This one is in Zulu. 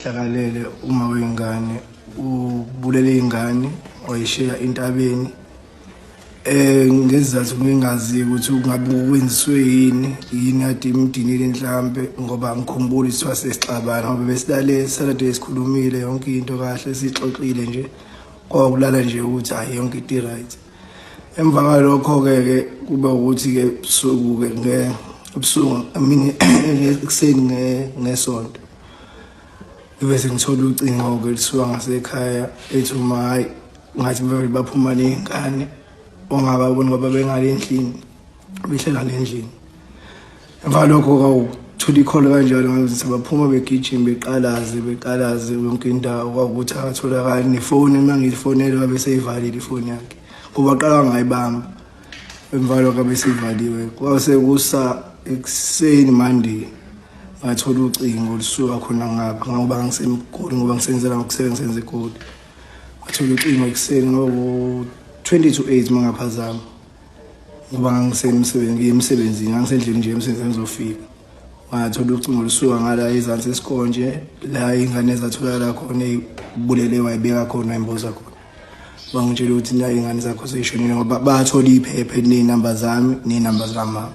Hlakalele uma wengane ubulele ingane wayishiya entabeni ngezizathu ngingazi ukuthi ungabe kwenziswe yini ade imdinile mhlambe ngoba ngikhumbula isithiwa sesixabana ngoba besilale salade esikhulumile yonke into kahle sixoxile nje kwakulala nje ukuthi hayi yonke into right. Emva kwalokho ke kuba ukuthi ke busuku ke ebusuku mina ekseni ngesonto bese ngithola ucingo ke lisuka ngasekhaya ethi uma hayi ngathi baphuma nengane ongababoni ngoba bengale endlini behlela endlini. Emva lokho kwawuthola ikholo kanjalo ngathi baphuma begijima beqalaze yonke indawo kwakuthi akatholakala nefoni mangiyifonela bese ivalile ifoni yakhe kuba qala ngayibamba. Emva lokho bese ivaliwe kwase kusa ekseni Monday ngathola ucingo lisuka khona ngapha ngoba ngisemgoli ngoba ngisenzela ngokusebenza igoli. Ngathola ucingo ekseni ngo 20 to 8 mangaphazama ngoba ngisemsebenzini ngisendlini nje emsebenzini ngizofika. Ngathola ucingo lisuka ngala izansi esikonje la ingane ezatholakala khona ibulele wayibeka khona imboza khona. Bangitshela ukuthi la ingane zakho zishonile ngoba bathola iphepha nezinamba zami nezinamba zama.